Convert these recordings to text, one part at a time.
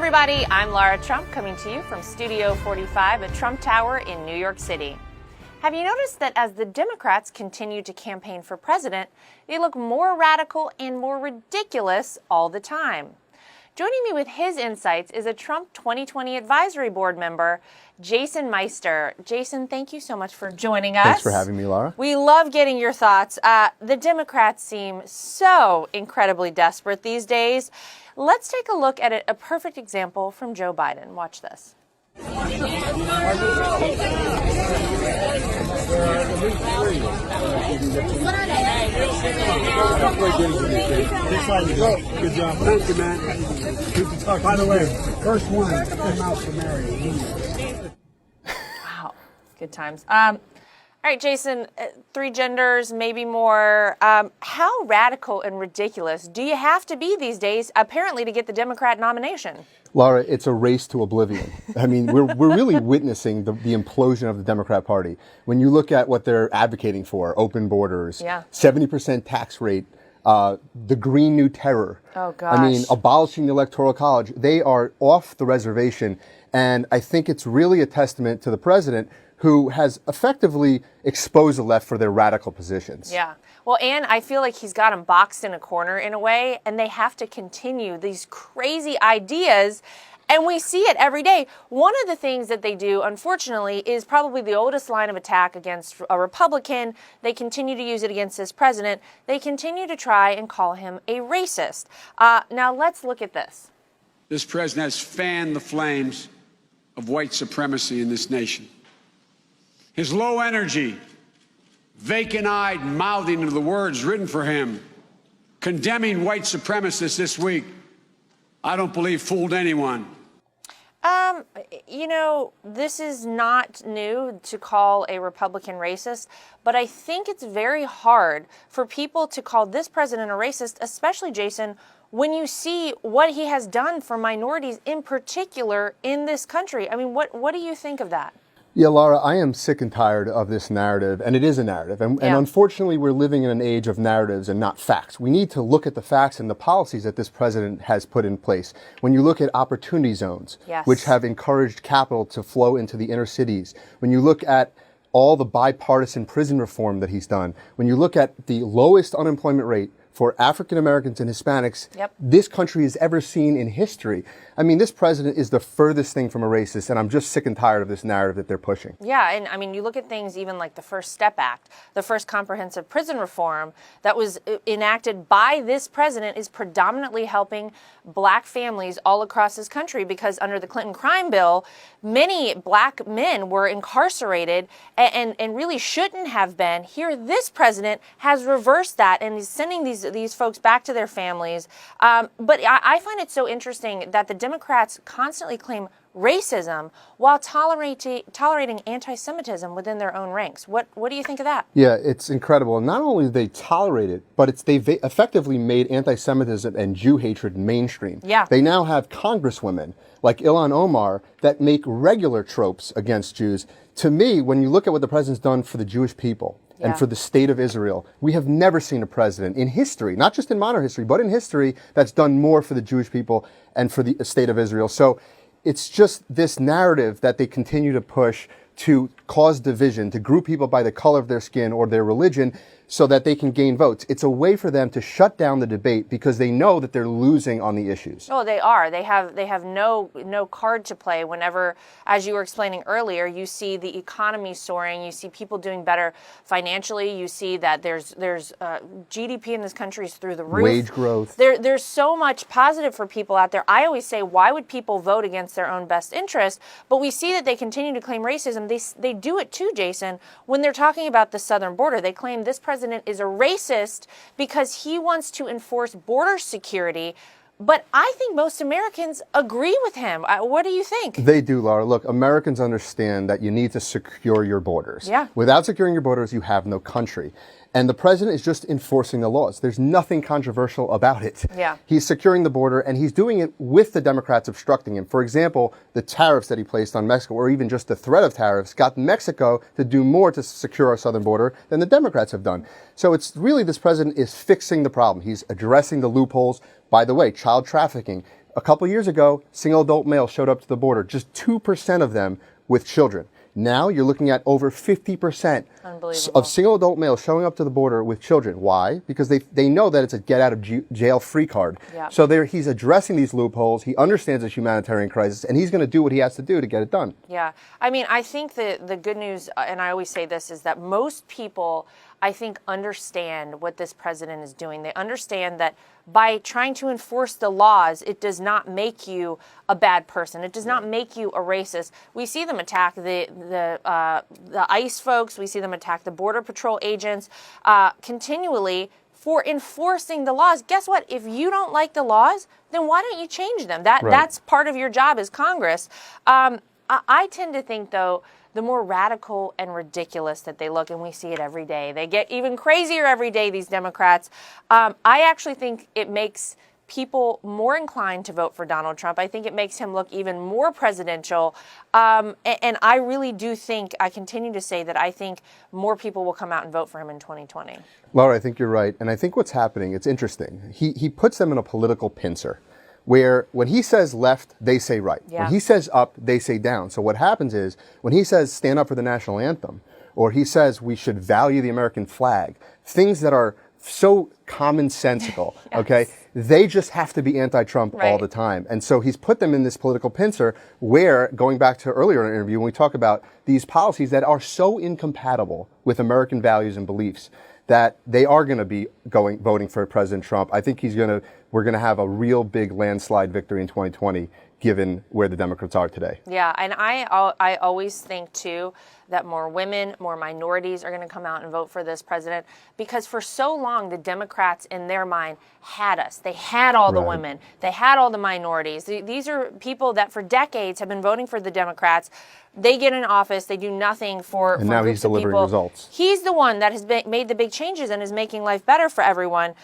everybody, I'm Lara Trump coming to you from Studio 45 at Trump Tower in New York City. Have you noticed that as the Democrats continue to campaign for president, they look more radical and more ridiculous all the time? Joining me with his insights is a Trump 2020 Advisory Board member, Jason Meister. Jason, thank you so much for joining us. Thanks for having me, Lara. We love getting your thoughts. The Democrats seem so incredibly desperate these days. Let's take a look at a perfect example from Joe Biden. Watch this. Good job. Thank you, man. By the way, first one came out to marry. Wow, good times. All right, Jason, 3 genders, maybe more. How radical and ridiculous do you have to be these days, apparently, to get the Democrat nomination? Laura, it's a race to oblivion. I mean, we're really witnessing the implosion of the Democrat Party. When you look at what they're advocating for, open borders, 70% tax rate, the Green New Terror. Oh, gosh. I mean, abolishing the Electoral College. They are off the reservation. And I think it's really a testament to the president, who has effectively exposed the left for their radical positions. Yeah. Well, and I feel like he's got them boxed in a corner in a way, and they have to continue these crazy ideas, and we see it every day. One of the things that they do, unfortunately, is probably the oldest line of attack against a Republican. They continue to use it against this president. They continue to try and call him a racist. Now, let's look at this. This president has fanned the flames of white supremacy in this nation. His low energy, vacant-eyed mouthing of the words written for him, condemning white supremacists this week, I don't believe fooled anyone. You know, this is not new to call a Republican racist, but I think it's very hard for people to call this president a racist, especially, Jason, when you see what he has done for minorities in particular in this country. I mean, what do you think of that? Yeah, Laura, I am sick and tired of this narrative, and it is a narrative. And unfortunately, we're living in an age of narratives and not facts. We need to look at the facts and the policies that this president has put in place. When you look at opportunity zones, which have encouraged capital to flow into the inner cities, when you look at all the bipartisan prison reform that he's done, when you look at the lowest unemployment rate for African Americans and Hispanics this country has ever seen in history. I mean, this president is the furthest thing from a racist, and I'm just sick and tired of this narrative that they're pushing. Yeah, and I mean, you look at things even like the First Step Act, the first comprehensive prison reform that was enacted by this president is predominantly helping black families all across this country, because under the Clinton crime bill, many black men were incarcerated and really shouldn't have been. Here, this president has reversed that and is sending these folks back to their families. But I find it so interesting that the Democrats constantly claim racism while tolerating anti-Semitism within their own ranks. What do you think of that? Yeah, it's incredible. And not only do they tolerate it, but they've effectively made anti-Semitism and Jew hatred mainstream. Yeah. They now have congresswomen like Ilhan Omar that make regular tropes against Jews. To me, when you look at what the president's done for the Jewish people, and for the state of Israel, we have never seen a president in history, not just in modern history, but in history, that's done more for the Jewish people and for the state of Israel. So it's just this narrative that they continue to push to cause division, to group people by the color of their skin or their religion so that they can gain votes. It's a way for them to shut down the debate because they know that they're losing on the issues. Oh, they are. They have no card to play whenever, as you were explaining earlier, you see the economy soaring, you see people doing better financially, you see that there's GDP in this country is through the roof. Wage growth. There's so much positive for people out there. I always say, why would people vote against their own best interest? But we see that they continue to claim racism. They do it too, Jason. When they're talking about the southern border, they claim this president is a racist because he wants to enforce border security. But I think most Americans agree with him. What do you think? They do, Laura. Look, Americans understand that you need to secure your borders. Yeah. Without securing your borders, you have no country. And the president is just enforcing the laws. There's nothing controversial about it. Yeah. He's securing the border, and he's doing it with the Democrats obstructing him. For example, the tariffs that he placed on Mexico, or even just the threat of tariffs, got Mexico to do more to secure our southern border than the Democrats have done. So it's really, this president is fixing the problem. He's addressing the loopholes. By the way, child trafficking, A couple years ago, single adult males showed up to the border, just 2% of them with children. Now you're looking at over 50% of single adult males showing up to the border with children. Why? Because they know that it's a get out of jail free card. Yeah. So he's addressing these loopholes. He understands the humanitarian crisis, and he's going to do what he has to do to get it done. Yeah. I mean, I think the good news, and I always say this, is that most people, I think, understand what this president is doing. They understand that by trying to enforce the laws, it does not make you a bad person. It does not make you a racist. We see them attack the ICE folks. We see them attack the Border Patrol agents continually for enforcing the laws. Guess what? If you don't like the laws, then why don't you change them? That's part of your job as Congress. I tend to think, though, the more radical and ridiculous that they look, and we see it every day. They get even crazier every day, these Democrats. I actually think it makes people more inclined to vote for Donald Trump. I think it makes him look even more presidential. And I really do think, I continue to say that I think more people will come out and vote for him in 2020. Laura, I think you're right. And I think what's happening, it's interesting. He puts them in a political pincer, where when he says left, they say right. Yeah. When he says up, they say down. So what happens is, when he says stand up for the national anthem, or he says we should value the American flag, things that are so commonsensical, Yes. okay, they just have to be anti-Trump all Right. the time. And so he's put them in this political pincer where, going back to earlier in the interview, when we talk about these policies that are so incompatible with American values and beliefs, that they are going to be voting for President Trump. I think we're going to have a real big landslide victory in 2020, given where the Democrats are today. Yeah, and I always think, too, that more women, more minorities are going to come out and vote for this president, because for so long, the Democrats, in their mind, had us. They had all the women. They had all the minorities. These are people that for decades have been voting for the Democrats. They get in office. They do nothing for And now he's delivering people. results. He's the one that has made the big changes and is making life better for everyone.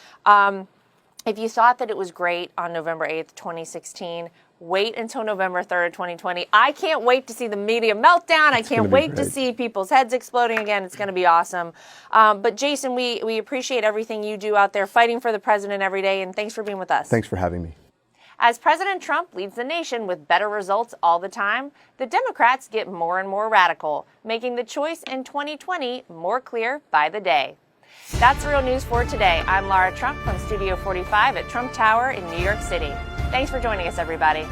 If you thought that it was great on November 8th, 2016, wait until November 3rd, 2020. I can't wait to see the media meltdown. I can't wait to see people's heads exploding again. It's going to be awesome. But Jason, we appreciate everything you do out there fighting for the president every day, and thanks for being with us. Thanks for having me. As President Trump leads the nation with better results all the time, the Democrats get more and more radical, making the choice in 2020 more clear by the day. That's Real News for today. I'm Lara Trump from Studio 45 at Trump Tower in New York City. Thanks for joining us, everybody.